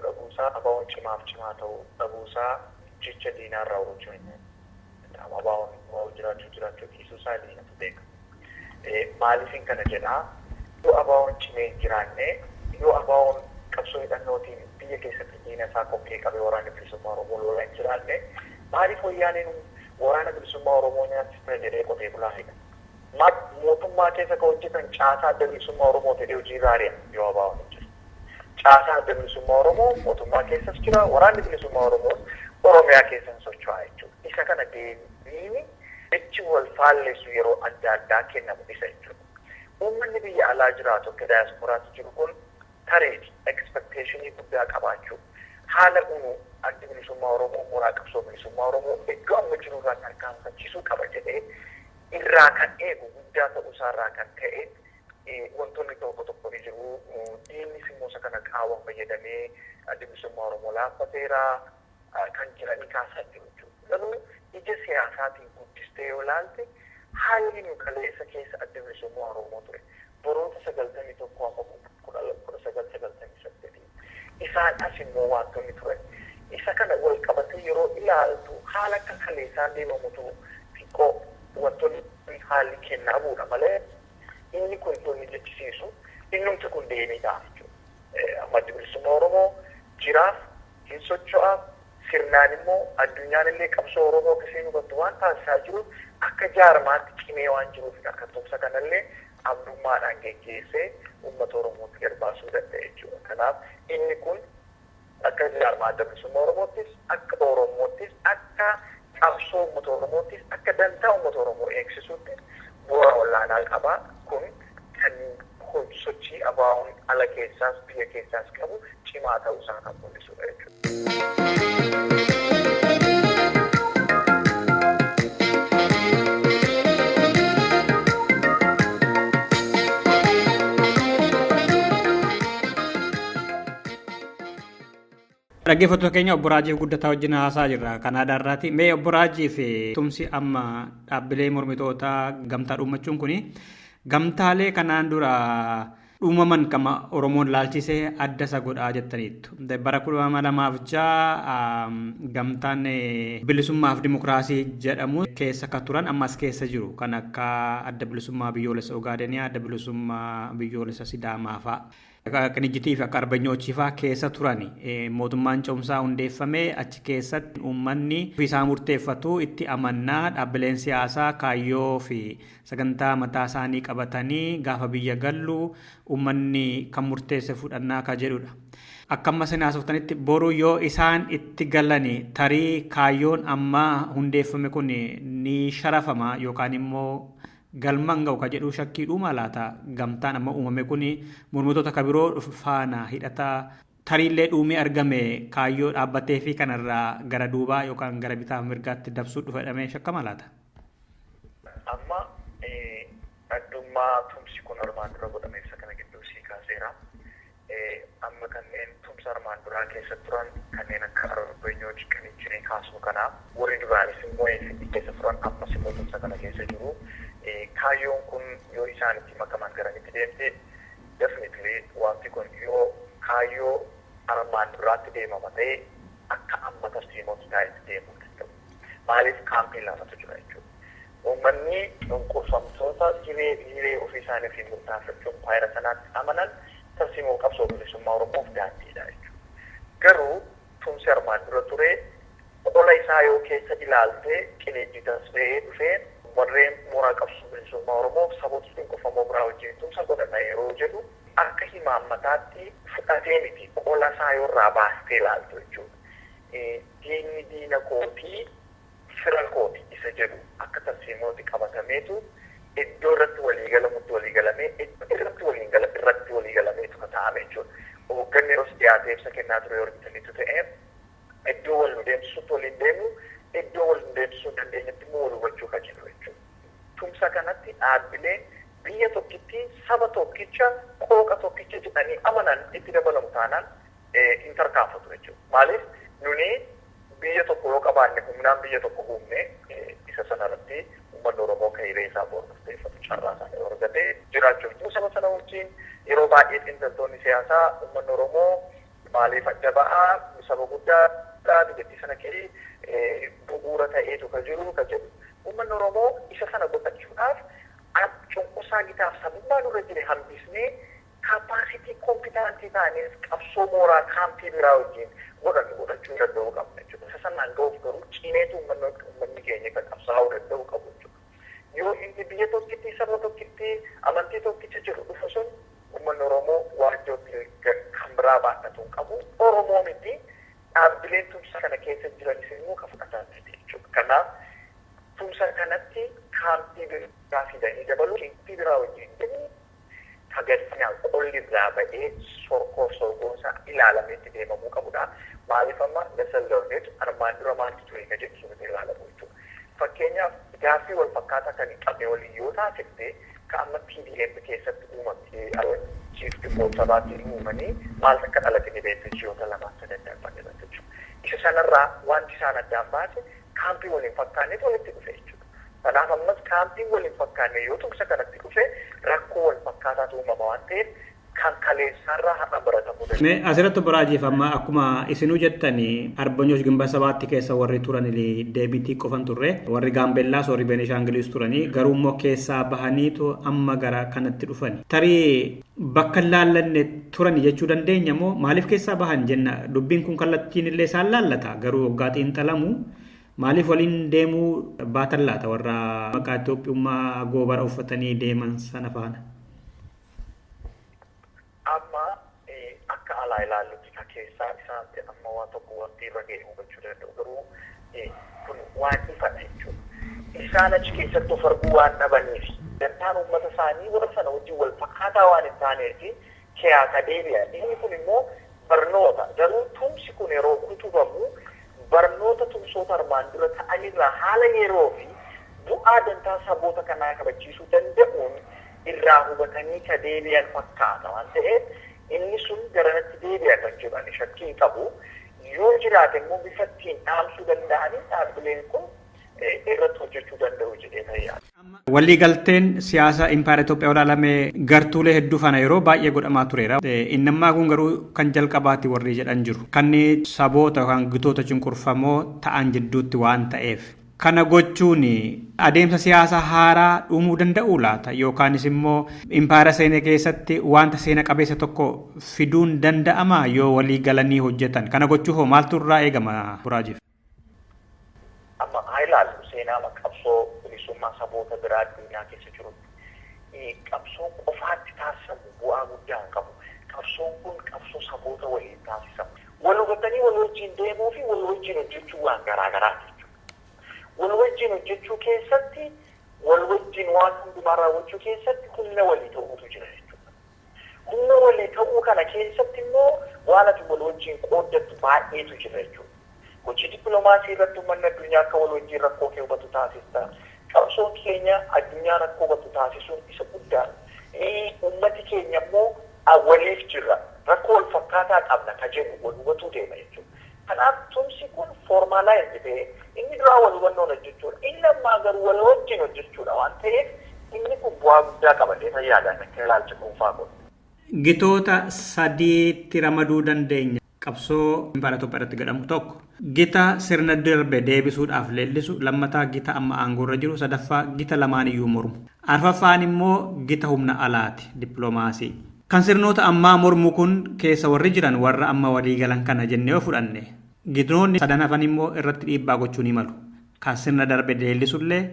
dhabuusaa, abaawoon cimaa ta'uu dhabuusaa jecha diinaarraa hubachuu hin abaawoon jiraachuu dhiisuusaa diinatu beeka. Maaliifin kana jedhaa? Yoo abaawoon cimee hin jiraanne, yoo abaawoon qabsoo hidhannootiin biyya keessatti diina isaa qophee qabee waraana bilisummaa Oromoo lolaa hin jiraanne, maaliif wayyaaneen waraana bilisummaa Oromoo nyaachisa jedhee qotee bulaa hidha? Mootummaa keessa kan hojjetan caasaa adda bilisummaa Oromoo ta'ee hojii gaariidha yoo abaawoon hin jiru. Caasaa adda bilisummaa Oromoo mootummaa keessas jira, waraanni bilisummaa Oromoo Oromiyaa keessan socho'aa jechuudha. Isa kana deebiin jechi wal faalleessu yeroo adda addaa kennamu isa jechuudha. Uummanni biyya alaa jiraatu akka daayasporaatti jiru kun tareeti ekspekteeshinii guddaa qabaachuu haala uumuu adda bilisummaa Oromoo mooraa qabsoo bilisummaa Oromoo iddoo amma jiru irraa tarkaanfachisuu qaba jedhee irraa kan eegu guddaa ta'uusaarraa kan ta'e wantoonni tokko ni jiru. Diinnis immoo isa kana qaawwan fayyadamee adda bilisummaa Oromoo laaffateera kan jiranii kaasaa jiru jechuudha. Garuu ija siyaasaatiin guddistee yoo ilaalte haalli nu kaleessa keessa adda bilisummaa Oromoo ture. Baroota 91 amma 1998 isaan as immoo wantoonni turan. Isa kana wal qabatee yeroo ilaaltu haala akka kaleessaan deemamutu xiqqoo wantoonni haalli kennaa bu'uudha malee inni kun inni jechisiisu innumti kun deemiidhaaf jechuudha. Amma adda bilisummaa Oromoo jiraaf hin socho'aaf sirnaan immoo addunyaan illee qabsoo Oromoo akkasiin hubattu waan taasisaa jiru akka jaarmaatti cimee waan jiruuf akka tumsa kanallee abdummaadhaan geggeessee uummata Oromootti garbaasuu danda'a jechuudha. Kanaaf inni kun akka jaarmaa adda bilisummaa Oromoottis akka Oromoottis akka qabsoo uummata Oromoottis akka dantaa uummata Oromoo eegsisuutti bu'aa olaanaa qaba. Kun kan sochii abaawoon ala keessaas biyya keessaas qabu cimaa ta'uusaa kan mul'isudha jechuudha. Dhaggeeffattoota keenya obbo Raajiif guddataa wajjin haasaa jirra Kanaadaa irraati. Mee obbo Raajiif tumsi amma dhaabbilee mormitootaa gamtaa dhuunfachuun kuni gamtaalee kanaan dura dhuumaman kama Oromoon laalchisee adda isa godhaa jettaniittu. Bara 2006 gamtaan bilisummaaf dimokiraasii jedhamu keessa kan turan ammas keessa jiru kan akka adda bilisummaa biyyoolessa Ogaadeniyaa, adda bilisummaa biyyoolessa Sidaamaa fa'a. Qinijjitii fi akka arbanyoochii fa'aa keessa turani. Mootummaan ce'umsaa hundeeffamee achi keessatti uummanni ofiisaa murteeffatu itti amannaa dhaabbileen siyaasaa kaayyoo fi sagantaa mataa isaanii qabatanii gaafa biyya gallu uummanni kan murteesse fudhannaa kan jedhudha. Akka amma isin haasoftanitti boru yoo isaan itti galani tarii kaayyoon amma hundeeffame kun ni sharafama yookaan immoo galman ga'u ka jedhu shakkii dhuuma laata gamtaan amma uumame kun mormitoota kabiroo faana hidhataa tariillee dhuumee argame kaayyoo dhaabbatee fi kanarraa gara duubaa yookaan gara bitaaf mirgaatti dabsuu dhufadhamee shakkama laata? Amma addummaa tumsi kun armaan dura godhame isa kana gidduu sii kaaseera. amma kanneen tumsa armaan duraa keessa turan kanneen akka arbeenyooti kan ittiin kaasnu kana warri duraanis immoo keessa turan ammas immoo tumsa kana keessa jiru. Kaayyoon kun yoo isaan itti makaman garanitti deemte definitely wanti kun yoo kaayyoo armaan duraatti deemama ta'e akka amma tartiimoota taa'etti deemuu danda'u. Maaliif kaampii laafatu jira jechuudha. Uummanni dhukkubsamtoota hiree ofii isaaniitiin murtaaffachuun faayira sanaatti amanan tartiimoo qabsoo bilisummaa Oromoof daandiidha jechuudha. Garuu tumsi armaan dura ture qola isaa yoo keessa ilaaltee qineenjitas ta'ee dhufee warreen mooraa qabsoo bilisummaa Oromoof saboota dhuunfamoo biraa wajjin tumsa godhata yeroo jedhu akka himaammataatti fudhatee miti qola isaa yoo irraa baastee ilaaltu jechuudha. Diinni diina kootii fira kooti isa jedhu akka tartiimooti qabatameetu iddoo irratti waliigalamutti waliigalamee irratti waliigalameetu ta'ame jechuudha. Hoogganni yeroo dhiyaatee ibsa kennaa ture yoo argitaniitu ta'e iddoo wal nu deemsisuutti waliin deemu iddoo wal nu deemsisuu dandeenyatti immoo wal hubachuu kan jiru jechuudha. Tumsa kanatti dhaabbileen biyya tokkitti saba tokkicha qooqa tokkicha jedhanii amanan itti dabalamu taanaan hin tarkaanfatu jechuudha. Maaliif nuni biyya tokko yoo qabaanne humnaan biyya tokko humne isa sanarratti uummanni Oromoo kan hiree isaa boordoofteeffatu carraa isaa yoo argate jiraachuuf saba sana wajjin yeroo baay'ee xiinxaltoonni siyaasaa uummanni Oromoo maaliif adda ba'aa saba guddaa biyyattii sana keessatti bu'uura ta'eetu kan jiru kan jedhu uummanni Oromoo isa sana godhachuudhaaf cunqursaa gitaaf sabummaa nurra jire hambisnee kapaasitii kompiitaantii ta'aniis qabsoo mooraa kaampii biraa wajjin godhachuu danda'uu qabna jechuudha. Isa sanaan ga'uuf garuu cimeetu uummanni keenya kan qabsaa'uu danda'uu qabu jechuudha. Yoo inni biyya tokkitti saba tokkitti amantii tokkicha jiru dhufu sun uummanni Oromoo waajjirri kan biraa baadhatu qabu Oromoo miti dhaabbileen tumsa kana keessa jiranis immoo kan fudhatan jechuudha. Kanaaf tumsa kanatti kaampii biraa fidanii dabaluu kaampii biraa wajjin tagadinaan qolli irraa ba'ee sorgoonsa ilaalameetti deemamuu qabudha. Maaliif amma dasallooneetu armaan dura maaltu ture ka jedhu sun ilaalamu jechuudha. Fakkeenyaaf gaaffii wal fakkaataa kan hin qabne waliin yoo taasifte ka amma PDF keessatti uumamte chiifti sabaatiin uumanii maal akka dhalate ni beekte ji'oota lamaan sadan fannifatu jechuudha. Isa sanarraa wanti isaan addaan baase kaampii waliin fakkaanneetu walitti dhufe jechuudha. Kanaaf ammas kaampii waliin fakkaanne yoo tumsa kanatti dhufe rakkoo wal fakkaataatu uumama waan ta'eef kan kaleessaarraa har'a baratamuu danda'a. Asirratti Boraajiif amma akkuma isinuu jettanii Arbanyoosh Gimba Sabaatti keessa warri turan deebiitii qofan turre warri Gaambellaas warri Beenishaanguliis turanii garuu immoo keessaa bahaniitu amma gara kanatti dhufani. Tarii bakka laallanne turan jechuu dandeenya moo maaliif keessaa bahan jenna dubbiin kun kallattiin illee isaan laallata garuu waggaa xiinxalamu maaliif waliin deemuu baatan laata warra maqaa Itoophiyummaa goobara uffatanii deeman sana faana. Amma akka alaa ilaallutti ka keessaa isaatti amma waan tokko wanti irra ga'e hubachuu danda'u garuu kun waan ifadha jechuudha. Isaan achi keessatti of arguu waan dhabaniif dantaan uummata isaanii warra sana wajjin wal fakkaataa waan hin taaneef keeyyaata deebi'a. Inni kun immoo barnoota garuu tumsi kun yeroo kutubamu barnoota tumsoota armaan dura ta'anirraa haala yeroo fi bu'aa dantaa saboota kanaa kabachiisuu danda'uun irraa hubatanii ka deebi'an fakkaata waan ta'eef inni sun garanatti deebi'a kan jedhan shakkii qabu yoo jiraate immoo bifa ittiin dhaamsuu danda'anii dhaabbileen kun irratti hojjechuu danda'u jedhee ta'a. Waliigalteen siyaasa Impaayera Itoophiyaa olaalamee gartuulee hedduu fana yeroo baay'ee godhamaa tureera. Innammaa kun garuu kan jalqabaatti warri jedhan jiru. Kanneen saboota yookaan gitoota cunqurfamoo ta'an jidduutti waan ta'eef. Kana gochuun adeemsa siyaasaa haaraa dhumuu danda'uu laata yookaanis immoo Impaayera seenaa keessatti wanta seena qabeessa tokko fiduun danda'ama yoo walii galanii hojjetan. Kana gochuu hoo maaltu irraa eegama Buraajiif? Amma haa ilaallu seenaa qabsoo bilisummaa saboota biraa addunyaa keessa jiru. Qabsoon qofaatti taasisamu bu'aa guddaa hin qabu. Qabsoon kun qabsoo saboota waliin taasisamu. Wal hubatanii wal wajjin deemuu fi wal wajjin hojjechuu waan garaagaraati. Wal wajjin hojjechuu keessatti wal wajjin waan hundumaa raawwachuu keessatti humna walii ta'uutu jira jechuudha. Humna walii ta'uu kana keessatti immoo waan ati wal wajjin qooddattu baay'eetu jira jechuudha. Hojii dippiloomaasii irratti uummanni addunyaa akka wal wajjin rakkoo kee hubatu taasisa. Qabsoon keenya addunyaa rakkoo hubatu taasisuun isa guddaadha. Uummati keenya immoo waliif jirra. rakkoo wal fakkaataa qabna ka jedhu wal hubatuu deema jechuudha. Kanaaf tumsi kun foormaalaayiz ta'ee inni duraa wal hubannoon hojjechuudha. Inni lammaa garuu wal wajjin hojjechuudha waan ta'eef inni kun bu'aa guddaa qabatee fayyaadan akka ilaalcha dhuunfaa kun. Gitoota sadiitti ramaduu dandeenya. Qabsoo Impaayera Itoophiyaa irratti godhamu tokko gita sirna darbe deebisuudhaaf leellisu, lammataa gita amma aangoorra jiru, sadaffaa gita lamaaniyyuu mormu. Arfaffaan immoo gita humna alaati, dippiloomaasii. Kan sirnoota ammaa mormu kun keessa warri jiran warra amma walii galan kana jennee fudhanne. Gitoonni sadan hafan immoo irratti dhiibbaa gochuu ni malu. Kan sirna darbe leellisullee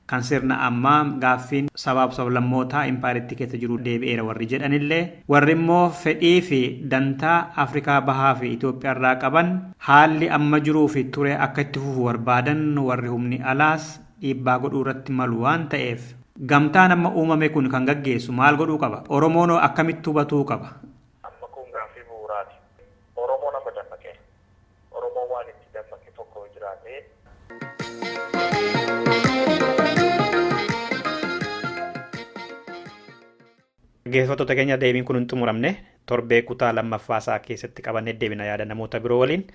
kan sirna ammaa gaaffiin sabaaf sablammootaa impaayeritti keessa jiru deebi'eera warri jedhanillee warri immoo fedhii fi dantaa Afrikaa bahaa fi Itoophiyaa irraa qaban haalli amma jiruu fi ture akka itti fufu barbaadan warri humni alaas dhiibbaa godhuu irratti malu waan ta'eef gamtaan amma uumame kun kan gaggeessu maal godhuu qaba? Oromoon akkamitti hubatuu qaba? Amma kun gaaffii bu'uuraati. Oromoo nama dammaqee. Oromoo waan itti dammaqe tokko jiraatee. Dhaggeeffattoota keenya deebiin kun hin xumuramne torbee kutaa lammaffaasaa keessatti qabannee deebina yaada namoota biroo waliin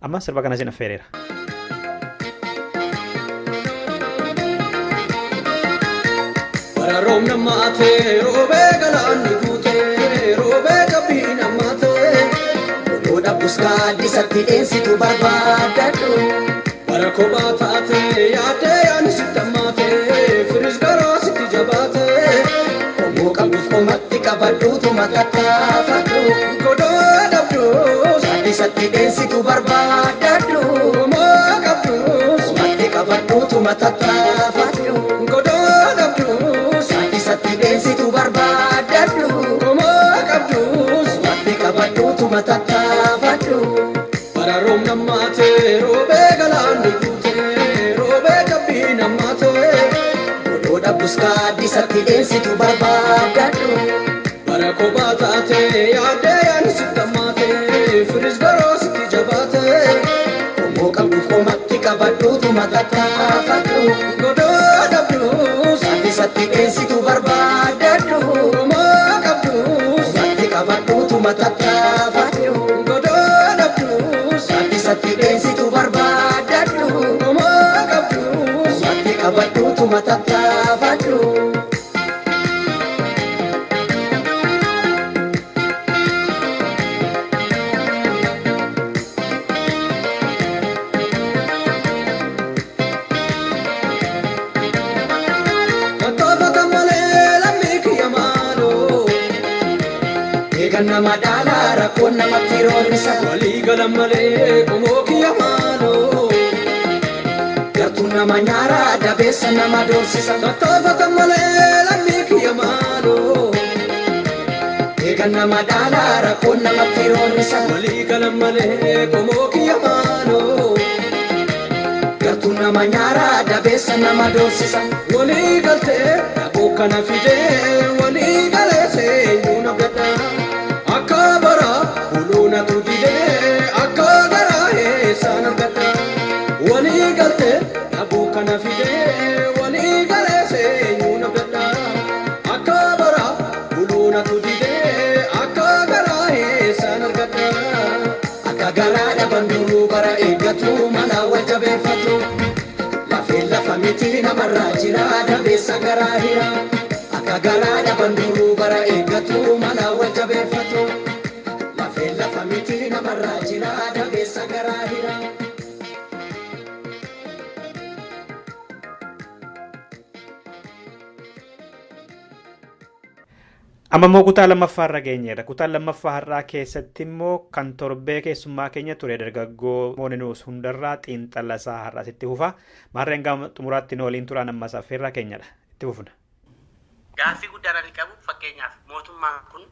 amma sirba kana isin affeereera. Bara roobna maatee roobee galaanni guutee roobee qabbii namaatee godhoodha buskaaddi satti dheessitu barbaadadhu. Bara kophaa taatee yaadee yaani sitti ammaatee firis garoo sitti jabaatee. Qabuuf komatti qabadhuutu matattaafadhu. Godhoo dhabduu satti dheessitu barbaadadhu. Homoo qabduu komatti qabadhuutu matattaafadhu. Godhoo dhabduu satti dheessitu barbaadadhu. Homoo qabduu komatti qabadhuutu matattaafadhu. Bara roobna maatee roobee galaanni guutee roobee qabbii namaatee. Buskaaddi satti dheessitu barbaadadhu. Bara kophaa taatee yaadee yaani sitti ammaatee firis garoo sitti jabaatee. Homoo qabuuf komatti qabadhuutu matattaafadhu. Godhoo dhabduu satti dheessitu barbaadadhu. Homoo qabduu komatti qabadhuutu matattaafadhu. Godhoo dhabduu satti dheessitu barbaadadhu. Homoo qabduu komatti qabadhuutu matattaafadhu. Nama dhala rakkoon namatti roorrisa walii galan malee qomoo kiyya maaloo gartuun nama nyaara dabeessa nama doorsisa tattaafatan malee lammii kiyya maaloo eegan nama dhala rakkoon namatti roorrisa walii galan malee qomoo kiyya maaloo gartuun nama nyaara dabeessa nama doorsisa walii galtee dhaqoo kana fidee walii galee seenyuun abdadhaa. Akka bara buluuna tuudidee akka garaa eessaan argadha. Walii galtee dhabuu kana fidee walii galee seenyuun abdadha. Akka bara buluuna tuudidee akka garaa eessaan argadha. Akka garaa dhaban duruu bara eeggatu mana wal jabeeffatu. Lafeen lafa miti namarraa jira dabeessa garaa hira. Akka garaa dhaban duruu bara eeggatu mana wal jabeeffatu. Lafeen lafa miti namarraa jira dabeessa garaa hira. Amma immoo kutaa lammaffaa irra geenyeera. Kutaa lammaffaa har'aa keessatti immoo kan torbee keessummaa keenya ture dargaggoo Mooninuus hundarraa xiinxalasaa har'aas itti fufa. Maarreen gama xumuraatti waliin turan ammas affeerraa keenyadha. Itti fufna. Gaaffii guddaan ani qabu fakkeenyaaf mootummaan kun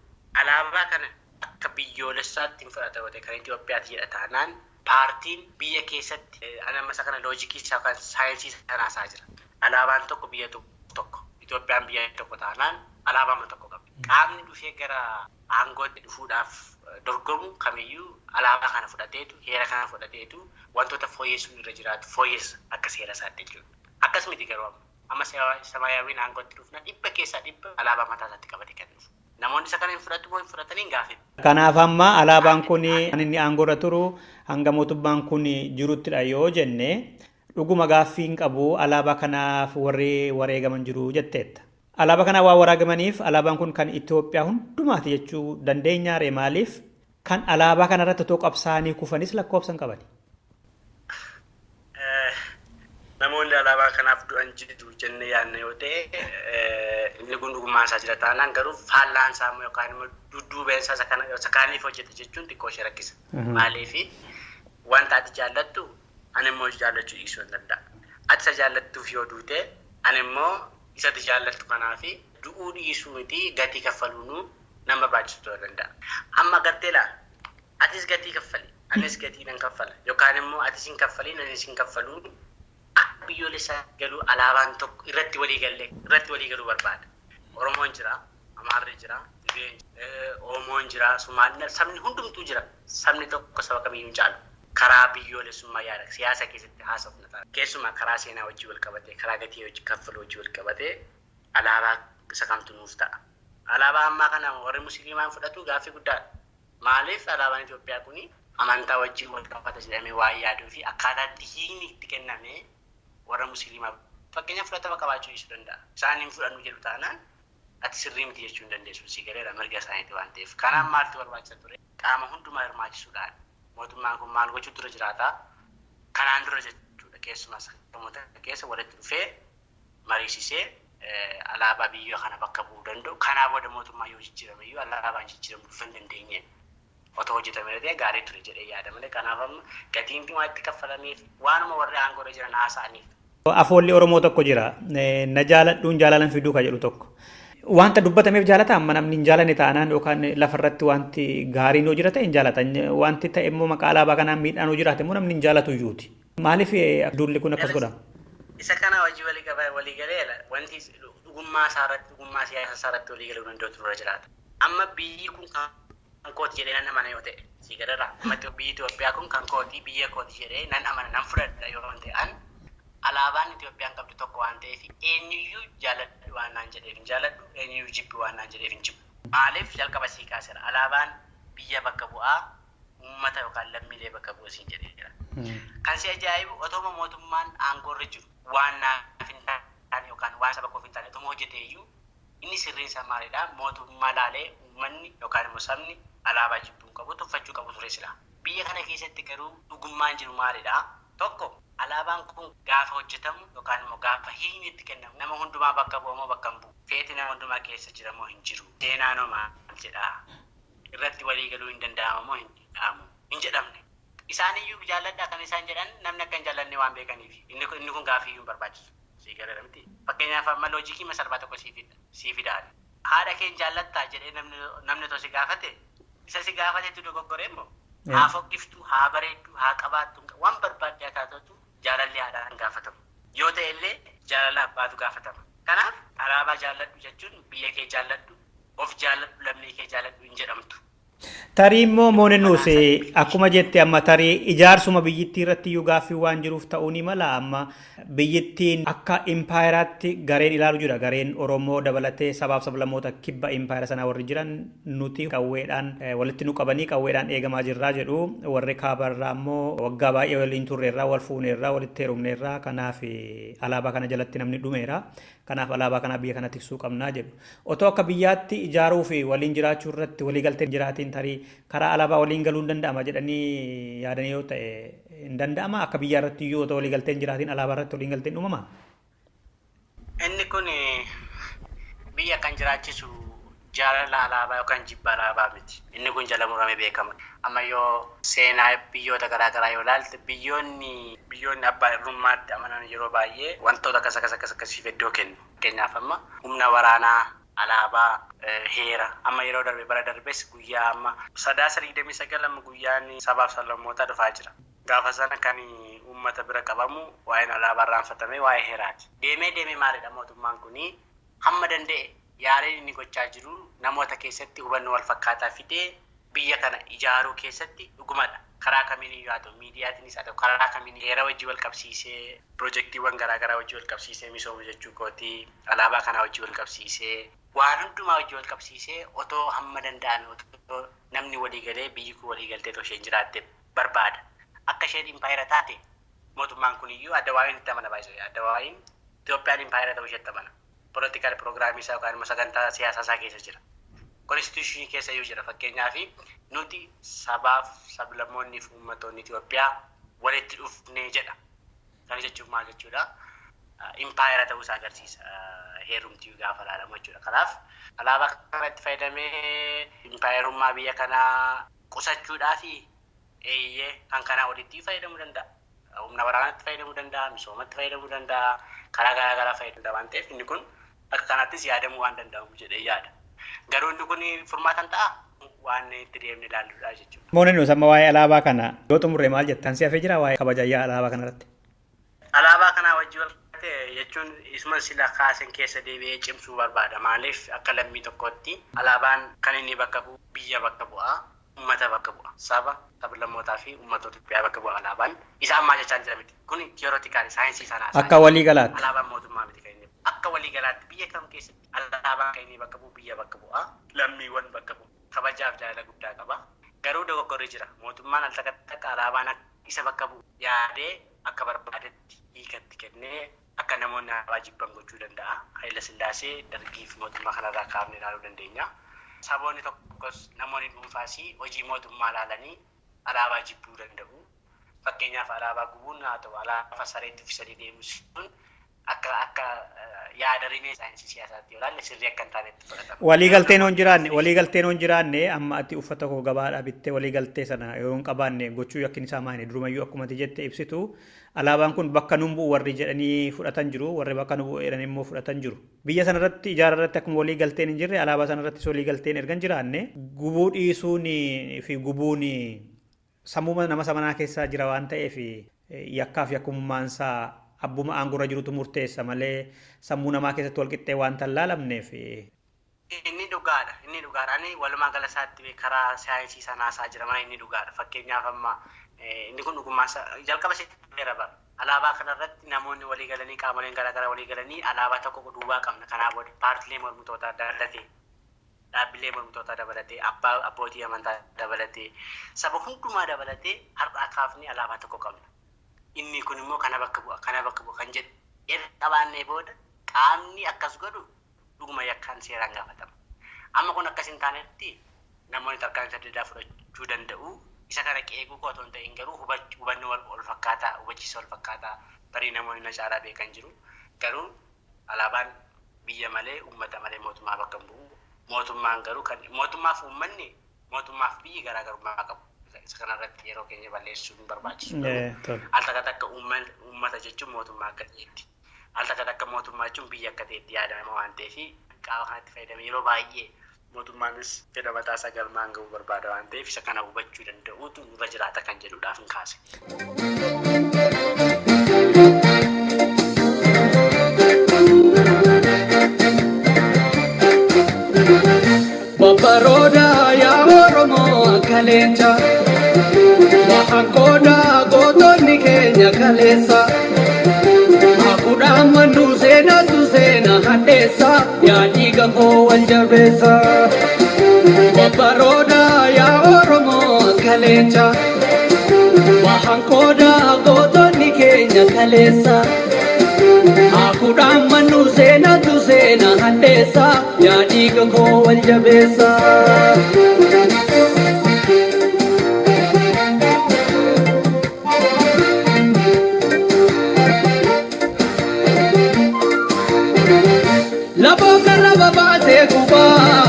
alaabaa kana akka biyyoolessaatti hin fudhata kan Itoophiyaatti jedha taanaan paartiin biyya keessatti anamasa kana loojikii isaa yookaan saayinsii sanaasaa jira. Alaabaan tokko biyya tokko Itoophiyaan biyya tokko taanaan alaabaa tokko qabdi. Qaamni dhufee gara aangootti dhufuudhaaf dorgomu kamiyyuu alaabaa kana fudhateetu heera kana fudhateetu wantoota fooyyessuun irra jiraatu fooyyessa akka seera isaatti jechuudha. Akkasumatti garuu amma samaayawiin aangootti dhufna dhibba keessaa dhibba alaabaa mataa isaatti qabate kan dhufu. namoonni isa kana hin fudhatu moo hin fudhatanii hin gaafin. Kanaaf amma alaabaan kun inni aangoorra turu hanga mootummaan kun jiruttidha yoo jenne dhuguma gaaffii hin qabu alaabaa kanaaf warri wareegaman jiru jetteetta. Alaabaa kanaa waa wareegamaniif alaabaan kun kan Itoophiyaa hundumaati jechuu dandeenyaare maaliif kan alaabaa kanarratti otoo qabsaanii kufanis lakkoofsan qabani. Namoonni alaabaa kanaaf du'an jiru jennee yaadne yoo ta'e inni kun dhugummaan isaa jira taanaan garuu faallaan isaa yookaan immoo dudduubeen isaa sakaaniif hojjeta jechuun xiqqoo ishee rakkisa. Maaliif wanta ati jaallattu ani immoo jaallachuu dhiisuu hin danda'a. Ati isa jaallattuuf yoo duute ani immoo isa jaallattu kanaaf du'uu dhiisuu miti gatii kaffaluun nama barbaachisuu ta'uu danda'a. Amma gartee laa atis gatii kaffali anis gatii nan kaffala yookaan immoo atis hin kaffaliin anis hin kaffaluun biyyoolessaa galuu alaabaan tokko irratti walii galuu barbaada. Oromoon jira, Amaarri jira, Oromoon jira, Sumaalii sabni hundumtuu jira. Sabni tokko saba kamiyyuu hin caalu. Karaa biyyoolessummaa yaada siyaasa keessatti haasofna ta'a. Keessumaa karaa seenaa wajjin wal qabatee, karaa gatii wajjin kaffaluu wajjin wal qabatee alaabaa isa kamtu nuuf ta'a. Alaabaa ammaa kana warri musliimaan fudhatu gaaffii guddaadha. Maaliif alaabaan Itoophiyaa kuni amantaa wajjin wal qabata jedhamee waa yaaduu fi akkaataa itti hiikni itti kenname warra musliimaa fakkeenyaaf fudhatama qabaachuu dhiisuu danda'a. Isaan hin fudhannu jedhu taanaan ati sirrii miti jechuu hin dandeessu si galeera mirga isaaniiti waan ta'eef. Kanaaf maaltu barbaachisa ture? Qaama hundumaa hirmaachisuudhaan mootummaan kun maal gochuu dura jiraata? Kanaan dura jechuudha keessumaa sammuu keessa walitti dhufee mariisisee alaabaa biyya kana bakka bu'uu danda'u. Kanaa booda mootummaa yoo jijjiirame iyyuu alaabaan jijjiiramuu dhufuu hin dandeenye. Otoo hojjetamee ta'e gaarii ture jedhee yaada malee kanaaf amma gatiin waan itti kaffalameef waanuma warri aangoorra jiran haasa'aniif. Afoolli Oromoo tokko jira. Na jaaladhuun jaalalan fiduu ka jedhu tokko. Wanta dubbatameef jaalata amma namni hin jaalanne taanaan yookaan lafarratti wanti gaariin yoo jiraate hin jaalatan. Wanti ta'e immoo maqaa alaabaa kanaan miidhaan yoo jiraate immoo namni hin jaalatu iyyuuti. Maaliif duulli kun akkas godhama? Isa kana hojii walii galeera wanti dhugummaa isaarratti dhugummaa siyaasa isaarratti walii galuu danda'u dura jiraata. Amma biyyi kun kan kooti jedhee nan amana yoo ta'e si gadarra amma biyyi Itoophiyaa kun kan kooti biyya kooti jedhee nan amana nan fudhadha yoo ta'an alaabaan Itoophiyaan qabdu tokko waan ta'eef eenyuyyuu jaalladhu waan naan jedheef hin jaalladhu eenyuyyuu jibbi waan naan jedheef hin jibbu. Maaliif jalqaba sii kaaseera alaabaan biyya bakka bu'aa uummata yookaan lammiilee bakka bu'u siin jedheera. Kan si ajaa'ibu otoo mootummaan aangoorra jiru waan naaf hin taane yookaan waan saba koof hin taane otoo hojjetee iyyuu inni sirriin isaa maalidhaa mootummaa laalee uummanni yookaan immoo sabni alaabaa jibbuu qabu tuffachuu qabu ture sila. Biyya kana keessatti garuu dhugummaan jiru maalidhaa? Tokko alaabaan kun gaafa hojjetamu yookaan immoo gaafa hiikni itti kennamu nama hundumaa bakka bu'u moo bakka hin bu'u? Feeti nama hundumaa keessa jira moo hin jiru? Seenaan hoo maal jedhaa? Irratti walii galuu hin danda'amu moo hin danda'amu? Hin jedhamne. Isaaniyyuu jaalladhaa kan isaan jedhan namni akka hin jaallanne waan beekaniif inni kun gaafiyyuu hin barbaachisu. Sii galara miti. Fakkeenyaaf amma loojikii masarbaa tokko sii fidaadha. Haadha kee jaallattaa jedhee namni otoo si gaafate isa si gaafateetu dogoggoree immoo haa foqqiftu haa bareeddu haa qabaattu waan barbaadde haa taatu jaalalli haadhaan gaafatamu. Yoo ta'e illee jaalala abbaatu gaafatama. Kanaaf alaabaa jaalladhu jechuun biyya kee jaalladhu of jaalladhu lammii kee jaalladhu hin jedhamtu. Tarii immoo mooninnuus akkuma jette amma tarii ijaarsuma biyyittii irratti iyyuu gaaffii waan jiruuf ta'uu ni mala amma biyyittiin akka impaayiraatti gareen ilaalu jira gareen Oromoo dabalatee sabaaf sablammoota kibba impaayira sanaa warri jiran nuti qawweedhaan walitti nu qabanii qawweedhaan eegamaa jirraa jedhu warri kaabarraa immoo waggaa baay'ee waliin turreerraa wal fuuneerraa walitti heerumneerraa kanaaf alaabaa kana jalatti namni dhumeera kanaaf alaabaa kana biyya kana tiksuu qabnaa jedhu otoo akka biyyaatti ijaaruu fi waliin jiraachuu irratti walii galteen jiraatiin tarii karaa alaabaa waliin galuu hin danda'ama jedhanii yaadanii yoo ta'e hin danda'ama akka biyya irratti iyyuu otoo walii galteen jiraatiin alaabaa irratti waliin galteen uumama. Inni kun biyya kan jiraachisu jaalala alaabaa yookaan jibba alaabaa miti. Inni kun jala muramee beekama. Amma yoo seenaa biyyoota garaagaraa yoo ilaalte biyyoonni abbaa irrummaatti amanan yeroo baay'ee wantoota akkasiif iddoo kennu. Fakkeenyaaf amma humna waraanaa alaabaa heera amma yeroo darbe bara darbes guyyaa amma 29 amma guyyaan sabaaf sablammootaa dhufaa jira. Gaafa sana kan uummata bira qabamu waa'een alaabaa irraanfatame waa'ee heeraati. Deemee maalidha mootummaan kuni hamma danda'e yaaliin inni gochaa jiru namoota keessatti hubannoo wal fakkaataa fidee biyya kana ijaaruu keessatti dhugumadha. Karaa kamiin haa ta'u miidiyaatiinis haa ta'u karaa kamiin heera wajjin wal qabsiisee piroojeektiiwwan garaagaraa wajjin wal qabsiisee misoomu jechuu kooti alaabaa kanaa wajjin wal qabsiisee waan hundumaa wajjin wal qabsiisee otoo hamma danda'ame otoo namni walii galee biyyi kun walii galtee otoo isheen jiraatte barbaada. Akka isheen impaayera taate mootummaan kun iyyuu Adawaawiin itti amana baay'isee Adawaawiin Itoophiyaan impaayera ta'uu isheetti amana. Poolitikaal piroogiraamii isaa yookaan immoo sagantaa siyaasaa isaa keessa jira. Konstituushinii keessa iyyuu jira. Fakkeenyaaf nuti sabaaf sablammoonnii fi uummattoonni Itoophiyaa walitti dhufnee jedha. Kana jechuun maal jechuudha? Impaayera ta'uu isaa agarsiisa. Heerumtii gaafa ilaalamu jechuudha. Kanaaf alaabaa kanatti fayyadamee impaayerummaa biyya kanaa qusachuudhaa fi eeyyee kan kanaa walitti fayyadamuu danda'a. Humna waraanaatti fayyadamuu danda'a, misoomatti fayyadamuu danda'a, karaa garaa garaa fayyadamuu danda'a waan ta'eef inni kun akka kanaattis yaadamuu waan danda'amu jedhee yaada. Garuu inni kun furmaatan ta'a waan itti deemnee ilaalluudha jechuudha. Mooneen nuti amma waa'ee alaabaa kana yoo xumurre maal jettan si hafee jira waa'ee kabajayyaa alaabaa kanarratti? Alaabaa kanaa wajjin wal qabate jechuun isuma sila kaasen keessa deebi'ee cimsuu barbaada. Maaliif akka lammii tokkotti alaabaan kan inni bakka bu'u biyya bakka bu'aa, uummata bakka bu'a. Saba, sablammootaa fi uummattoota Itoophiyaa bakka bu'a alaabaan. Isa ammaa jechaan jira miti. Kun tiyoorootikaalii saayinsii sanaa. Akka waliigalaatti. Alaabaan mootummaa miti kan inni. Akka waliigalaatti biyya kam keessatti alaabaan kan inni bakka bu'u biyya bakka bu'aa, lammiiwwan bakka bu'u. Kabajaaf jaalala guddaa qaba. Garuu dogoggorri jira. Mootummaan al takka alaabaan isa bakka bu'u yaadee akka barbaadetti hiikatti kennee akka namoonni alaabaa jibban gochuu danda'a. Haayila Sillaasee dargii fi mootummaa kanarraa kaafnee ilaaluu dandeenya. Saboonni tokkos namoonni dhuunfaas hojii mootummaa ilaalanii alaabaa jibbuu danda'u. Fakkeenyaaf alaabaa gubuun haa ta'u alaabaa sareetti fi sadii deemus sun akka yaada rimee saayinsii siyaasaatti yoo ilaalle sirrii akka hin taanetti fudhatama. Waliigalteen hon jiraanne amma ati uffata koo gabaadhaa bittee waliigaltee sana yoo hin qabaanne gochuu yakkin isaa maali durumayyuu akkuma ati jette ibsitu alaabaan kun bakka nun bu'u warri jedhanii fudhatan jiru warri bakka nu bu'u jedhanii immoo fudhatan jiru. Biyya sanarratti ijaara irratti akkuma waliigalteen hin jirre alaabaa sanarrattis waliigalteen erga hin jiraanne gubuu dhiisuun fi gubuun sammuu nama samanaa keessaa jira waan ta'eef yakkaa fi yakkummaan isaa abbuma aangurra jirutu murteessa malee sammuu namaa keessatti wal qixxee waan tallaalamneef. Inni dhugaadha. Ani walumaa gala isaatti karaa saayinsii sanaasaa jira mana inni dhugaadha. Fakkeenyaaf amma inni kun dhugummaa jalqaba isheetti bara. Alaabaa kanarratti namoonni walii galanii qaamoleen garaa garaa walii galanii alaabaa tokko duubaa qabna. Kanaaf booda paartilee mormitootaa dabalatee dhaabbilee mormitootaa dabalatee abbootii amantaa dabalatee saba hundumaa dabalatee har'aa kaafnee alaabaa tokko qabna. Inni kun immoo kana bakka bu'a kan jedhu erga qabaannee booda qaamni akkas godhu dhuguma yakkaan seeraan gaafatama. Amma kun akkas hin taanetti namoonni tarkaanfii adda addaa fudhachuu danda'u. Isa kana qeequu otoo hin ta'in garuu hubannoo wal fakkaataa hubachiisa wal fakkaataa barii namoonni na caalaa beekan jiru. Garuu alaabaan biyya malee uummata malee mootummaa bakka hin bu'u. Mootummaan garuu kan mootummaaf uummanni mootummaaf biyyi garaagarummaa qabu. Isa kanarratti yeroo keenya balleessuun barbaachisu. Al takka uummata jechuun mootummaa akka ta'etti. Al takka mootummaa jechuun biyya akka ta'etti yaadama waan ta'eef qaama kanatti fayyadame yeroo baay'ee mootummaanis fedha mataa isaa galmaan ga'uu barbaada waan ta'eef isa kana hubachuu danda'uutu nurra jiraata kan jedhuudhaaf hin kaase. Babaroda ya Oromoo kalecha Wahankoda gootonni keenya kaleessa Akudhaan mannu seena hadheessa yaadii gamoo wal jabeessa Babaroda ya Oromoo kalecha Wahankoda gootonni keenya kaleessa Akudhaan mannu seena hadheessa yaadii gamoo wal jabeessa Babaase kuba,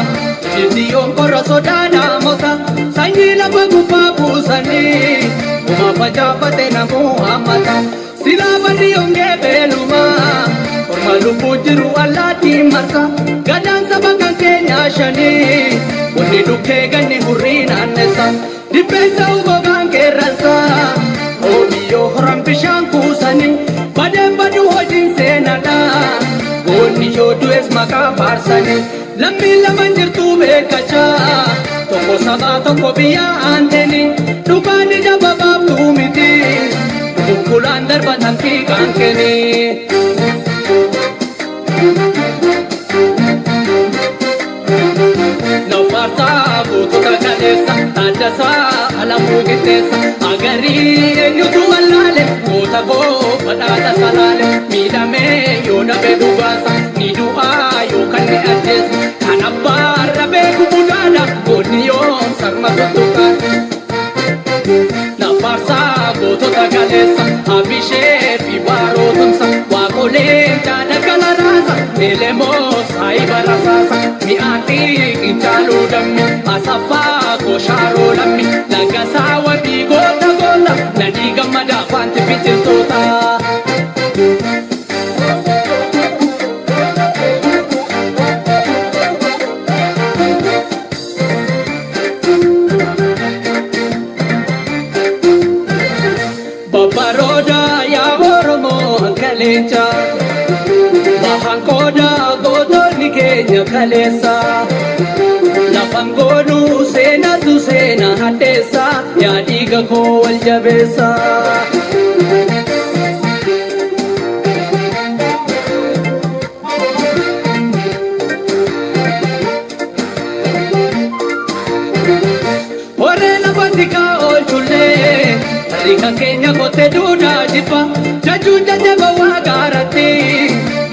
Indion korra sodana mota, sanyi laba kuba busani, kuma pajapate namu amata, sila bani onge beluma, korma lupu jiru alati marsa, gadan sabakan Kenya shani, uni duke gani hurina nesa, dipesa ugogan keransa, omiyo horam pishan kusani, badem badu hojin senada. Goni yodu es maka farsani lammi laman jirtu bekacha toko sama toko biya anteni dukani jababa tumiti bukulan darbatan ki kankeni dasa alamu gitesa agari enyutu walale kota bo padata salale midame yoda be dubasa ni dua yo kanne ates kanabara be kubudana goniyo sarma tutuka na farsa goto tagalesa abishe fibaro tumsa wakole jada kalarasa elemos ai barasasa mi ati kinchalu dammi asafa ko sharo lammi lagasawa bi gota gota nadi gamada fanti pichiltota babaroda ya oromo kalencha bahankoda godoni kenya kalesa lafangonu sena tu sena hatesa ya diga ko waljabesa ore la bandika olchule rika kenya kote duda jipa jaju jajaba wagarati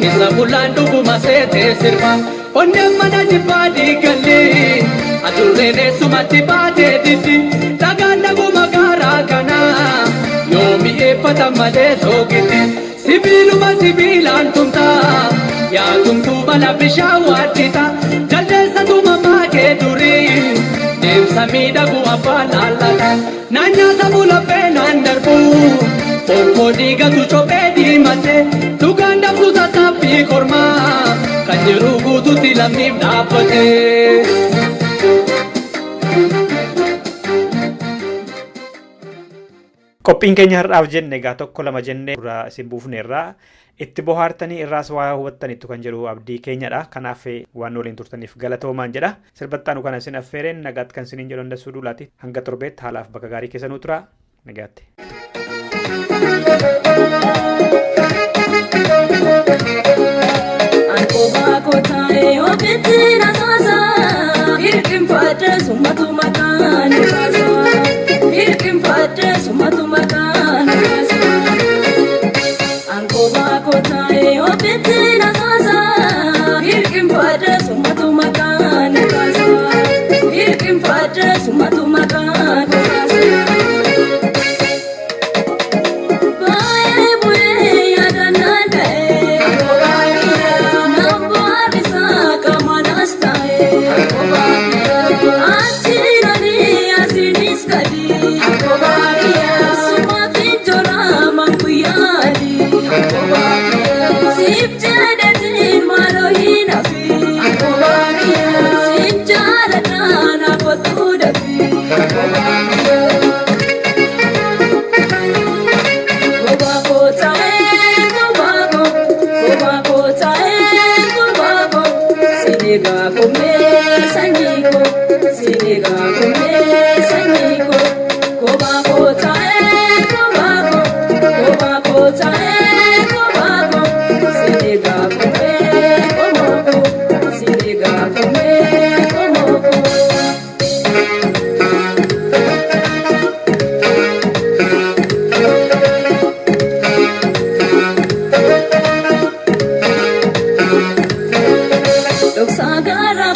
isa bulandu gumasete sirpa onne mana jipa digalle aturene sumati bade diti daganda gumagara kana yomi efata male sogiti sibilu masibilan tumta ya tumtu bala bishawatita jalle satuma make duri dem samida gu apala lala nanya sabula penandarpu Porko diga tu chope di mate tu ganda puta tapi korma kanjeru gutu tilam nim dapate Qophiin keenya har'aaf jenne egaa tokko lama jennee irraa isin buufneerraa itti bohaartanii irraas waa hubattaniittu kan jedhu abdii keenyadha. Kanaaf waan waliin turtaniif galatoomaan jedha. Sirbattaanu kana isin affeereen nagaatti kan isiniin jedhu Handassuu Duulaati. Hanga torbeetti haalaaf bakka gaarii keessa nuu tura. Nagaatti. Ankoba kotae obitina sasa irkim fadre sumatu makan sasa irkim fadre sumatu makan sasa Ankoba kotae obitina sasa irkim fadre sumatu makan sasa irkim fadre sumatu makan sasa Sagara,